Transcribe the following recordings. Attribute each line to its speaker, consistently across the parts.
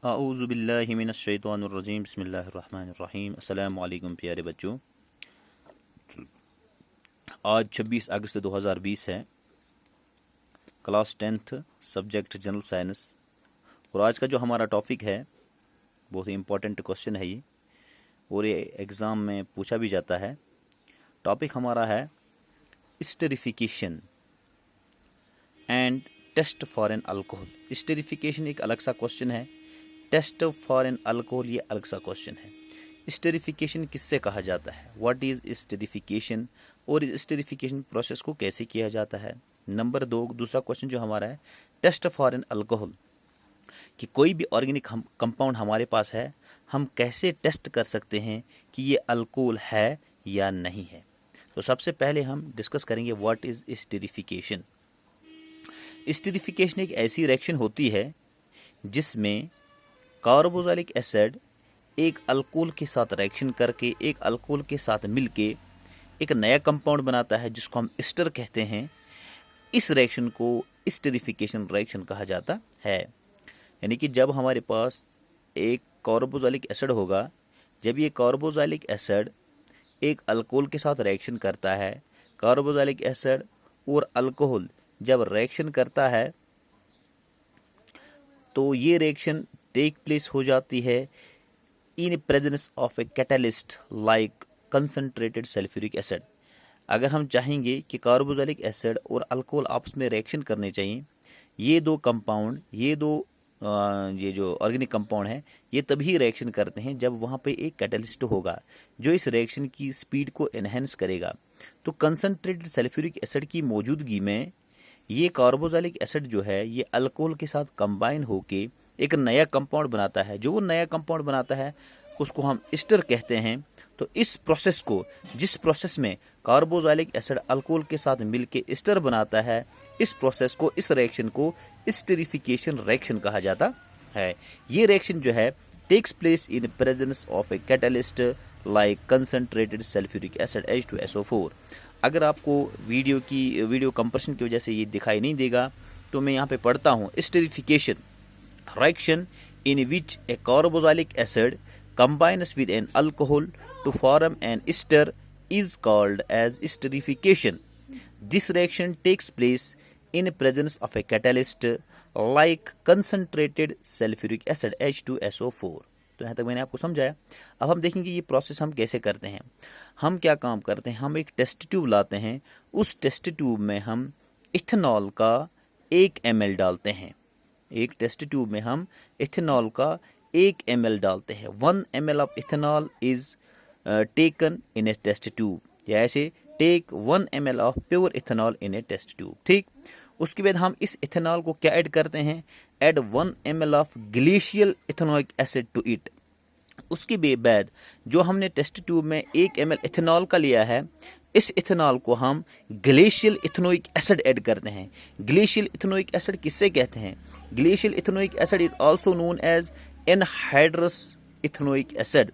Speaker 1: आऊज़ुबिल्लाहि मिनश्शैतानिर्रजीम बिस्मिल्लाहिर्रहमानिर्रहीम। अस्सलामु अलैकुम प्यारे बच्चों। आज 26 अगस्त 2020 है। Class 10th subject general science. और आज का जो हमारा टॉपिक है बहुत ही इम्पोर्टेंट क्वेश्चन है ये, और ये एग्ज़ाम में पूछा भी जाता है। टॉपिक हमारा है esterification and test for an alcohol. Esterification एक अलग सा क्वेश्चन है, टेस्ट फॉर एन अल्कोहल ये अलग सा क्वेश्चन है। स्टेरिफिकेशन किससे कहा जाता है, व्हाट इज स्टेरिफिकेशन, और इस स्टेरिफिकेशन प्रोसेस को कैसे किया जाता है। नंबर 2 दूसरा क्वेश्चन जो हमारा है टेस्ट फॉर एन अल्कोहल, कि कोई भी ऑर्गेनिक कंपाउंड हमारे पास है, हम कैसे टेस्ट कर सकते हैं कि ये अल्कोहल है या नहीं है। तो सबसे पहले हम डिस्कस करेंगे व्हाट इज स्टेरिफिकेशन। स्टेरिफिकेशन एक ऐसी रिएक्शन होती है जिसमें कार्बोक्सिलिक एसिड एक अल्कोहल के साथ रिएक्शन करके, एक अल्कोहल के साथ मिलके एक नया कंपाउंड बनाता है जिसको हम एस्टर कहते हैं। इस रिएक्शन को स्टेरिफिकेशन रिएक्शन कहा जाता है। यानी कि जब हमारे पास एक कार्बोक्सिलिक एसिड होगा, जब ये कार्बोक्सिलिक एसिड एक अल्कोहल के साथ रिएक्शन करता है, कार्बोक्सिलिक एसिड और अल्कोहल जब रिएक्शन करता है तो ये रिएक्शन टेक प्लेस हो जाती है इन presence of a catalyst like concentrated sulphuric acid. अगर हम चाहेंगे कि कार्बोक्सिलिक एसिड और अल्कोहल आपस में रिएक्शन करने चाहिए, ये दो कंपाउंड, ये जो ऑर्गेनिक कंपाउंड है, ये तभी रिएक्शन करते हैं जब वहाँ पे एक कैटलिस्ट होगा जो इस रिएक्शन की स्पीड को एनहेंस करेगा। तो कंसंट्रेटेड सल्फ्यूरिक एसिड की मौजूदगी में ये कार्बोक्सिलिक एसिड जो है ये अल्कोहल के साथ कंबाइन होके एक नया कंपाउंड बनाता है। जो वो नया कंपाउंड बनाता है उसको हम एस्टर कहते हैं। तो इस प्रोसेस को, जिस प्रोसेस में कार्बोक्सिलिक एसिड अल्कोहल के साथ मिलके एस्टर बनाता है, इस प्रोसेस को, इस रिएक्शन को स्टेरिफिकेशन रिएक्शन कहा जाता है। ये रिएक्शन जो है takes place in presence of a catalyst like concentrated sulphuric acid H2SO4। अगर आपको वीडियो कंप्रेशन की वजह से ये दिखाई नहीं देगा तो मैं यहाँ पे पढ़ता हूँ। Esterification reaction in which a carboxylic acid combines with an alcohol to form an ester is called as esterification. This reaction takes place in presence of a catalyst like concentrated sulfuric acid H2SO4। तो यहाँ तक मैंने आपको समझाया। अब हम देखेंगे ये प्रोसेस हम कैसे करते हैं। हम क्या काम करते हैं, हम एक टेस्ट ट्यूब लाते हैं, उस टेस्ट ट्यूब में हम इथेनॉल का 1 ml डालते हैं। एक टेस्ट ट्यूब में हम इथेनॉल का 1 ml डालते हैं। 1 ml of ethanol is taken in a test tube, या ऐसे take 1 ml of pure ethanol in a test tube. ठीक, उसके बाद हम इस इथेनॉल को क्या ऐड करते हैं, add 1 ml of glacial ethanoic acid to it. उसके बाद जो हमने टेस्ट ट्यूब में 1 ml इथेनॉल का लिया है, इस इथेनॉल को हम ग्लेशियल इथेनोइक एसिड ऐड करते हैं। ग्लेशियल इथेनोइक एसिड किससे कहते हैं, glacial ethanoic acid is also known as anhydrous ethanoic acid.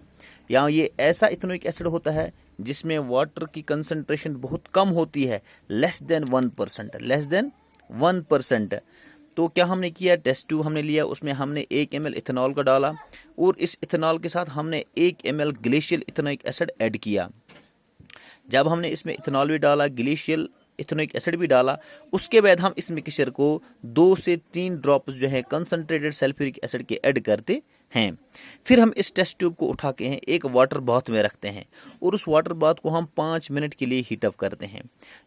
Speaker 1: यहाँ ये ऐसा इथेनोइक एसिड होता है जिसमें वाटर की कंसंट्रेशन बहुत कम होती है, लेस देन 1%। तो क्या हमने किया, टेस्ट ट्यूब हमने लिया, उसमें हमने 1 ml इथेनॉल का डाला और इस इथेनॉल के साथ हमने 1 ml glacial ethanoic acid add किया। जब हमने इसमें इथेनॉल भी डाला, ग्लेशियल इथेनोइक एसिड भी डाला, उसके बाद हम इस मिक्सचर को 2 से 3 ड्रॉप्स जो है कंसंट्रेटेड सल्फ्यूरिक एसिड के ऐड करते हैं। फिर हम इस टेस्ट ट्यूब को उठा के एक वाटर बाथ में रखते हैं और उस वाटर बाथ को हम 5 मिनट के लिए हीटअप करते हैं।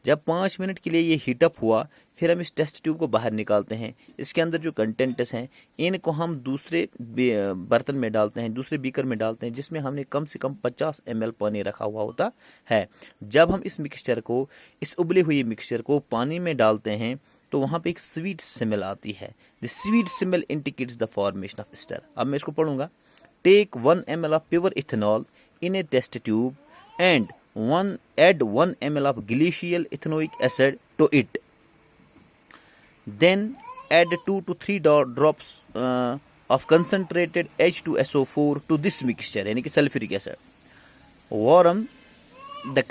Speaker 1: जब 5 मिनट के लिए ये हीटअप हुआ, फिर हम इस टेस्ट ट्यूब को बाहर निकालते हैं। इसके अंदर जो कंटेंट्स हैं इनको हम दूसरे बर्तन में डालते हैं, दूसरे बीकर में डालते हैं, जिसमें हमने कम से कम 50 ml पानी रखा हुआ होता है। जब हम इस मिक्सचर को, इस उबले हुए मिक्सचर को पानी में डालते हैं तो वहाँ पे एक स्वीट स्मेल आती है। The sweet smell indicates the formation of ester. अब मैं इसको पढ़ूंगा। Take 1 ml of pure ethanol in a test tube and add 1 ml of glacial ethanoic acid to it. Then add 2 to 3 drops of concentrated H2SO4 to this mixture, यानी कि sulphuric acid. warm the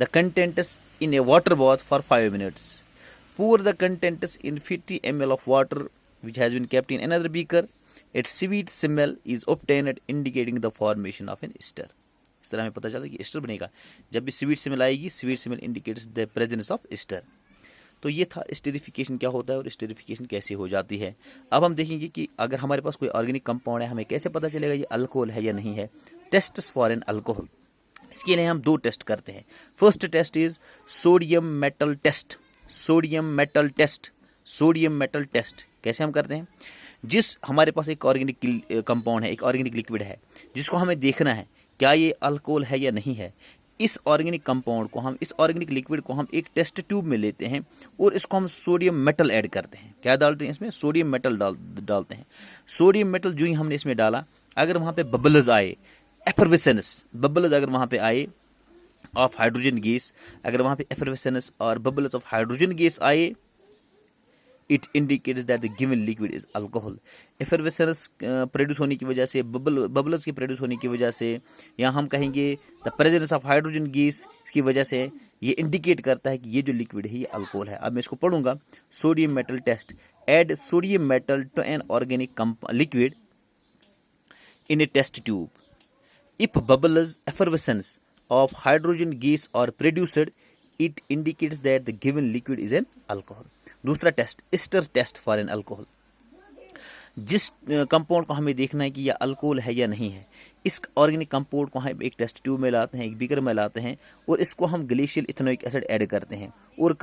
Speaker 1: contents in a water bath for 5 minutes. Pour the contents in 50 ml of water which has been kept in another beaker. Its sweet smell is obtained, indicating the formation of an ester. इस तरह हमें पता चलता है कि ester बनेगा। जब भी स्वीट स्मेल आएगी, sweet smell indicates the presence of ester. तो ये था एस्टरिफिकेशन क्या होता है और एस्टरिफिकेशन कैसे हो जाती है। अब हम देखेंगे कि अगर हमारे पास कोई ऑर्गेनिक कंपाउंड है, हमें कैसे पता चलेगा ये अल्कोहल है या नहीं है। टेस्ट्स फॉर एन अल्कोहल, इसके लिए हम दो टेस्ट करते हैं। First test is sodium metal test. Sodium metal test, sodium metal test कैसे हम करते हैं? जिस हमारे पास एक ऑर्गेनिक कंपाउंड है, एक ऑर्गेनिक लिक्विड है, जिसको हमें देखना है क्या ये अल्कोहल है या नहीं है। इस ऑर्गेनिक कंपाउंड को हम, इस ऑर्गेनिक लिक्विड को हम एक टेस्ट ट्यूब में लेते हैं और इसको हम सोडियम मेटल ऐड करते हैं। क्या डालते हैं इसमें? सोडियम मेटल डालते हैं। सोडियम मेटल जो ही हमने इसमें डाला, अगर वहां पे बबल्स आए, एफरवेसेंस बबल्स अगर वहां पे आए ऑफ हाइड्रोजन गैस, अगर वहां पे एफरवेसेंस और बबल्स ऑफ हाइड्रोजन गैस आए, it indicates that the given liquid is alcohol. Effervescence produce होने की वजह से, बबल्स के प्रोड्यूस होने की वजह से, या हम कहेंगे the presence of hydrogen gas की वजह से ये इंडिकेट करता है कि ये जो लिक्विड है ये अल्कोहल है। अब मैं इसको पढ़ूंगा। Sodium metal test, add sodium metal to an organic liquid in a test tube. If bubbles effervescence of hydrogen gas are produced, it indicates that the given liquid is an alcohol. दूसरा test, ester test for an alcohol. जिस compound को हमें देखना है कि यह alcohol है या नहीं है, इस ऑर्गेनिक कंपाउंड को हम एक टेस्ट ट्यूब में लाते हैं, एक बीकर में लाते हैं और इसको हम ग्लेशियल इथेनोइक एसिड ऐड करते हैं और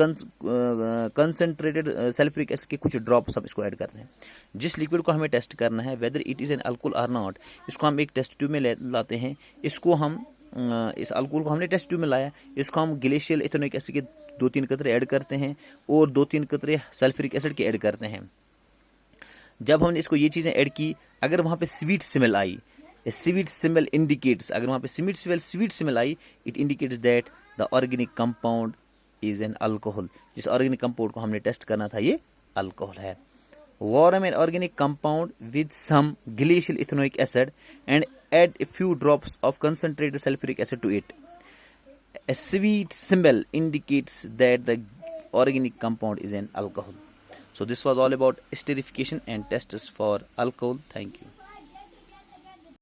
Speaker 1: कंसंट्रेटेड सल्फ्यूरिक एसिड के कुछ ड्रॉप्स हम इसको ऐड करते हैं। जिस लिक्विड को हमें टेस्ट करना है whether it is an alcohol और नॉट, इसको हम एक टेस्ट ट्यूब में लाते हैं। इसको हम इस अल्कोहल को हमने टेस्ट ट्यूब में लाया, इसको हम ग्लेशियल इथेनोइक एसिड के 2-3 कतरे ऐड करते हैं और 2-3 कतरे सल्फ्यूरिक एसिड के ऐड करते हैं। जब हमने इसको ये चीज़ें ऐड की, अगर वहाँ पे स्वीट स्मेल आई, स्वीट स्मेल इंडिकेट्स, अगर वहाँ पे sweet smell I, it indicates that the organic compound is an alcohol. जिस ऑर्गेनिक कंपाउंड को हमने टेस्ट करना था ये अल्कोहल है। Warm an organic compound with some glacial ethanoic acid and add a few drops of concentrated sulfuric acid to it. A sweet smell indicates that the organic compound is an alcohol. So this was all about esterification and tests for alcohol. Thank you.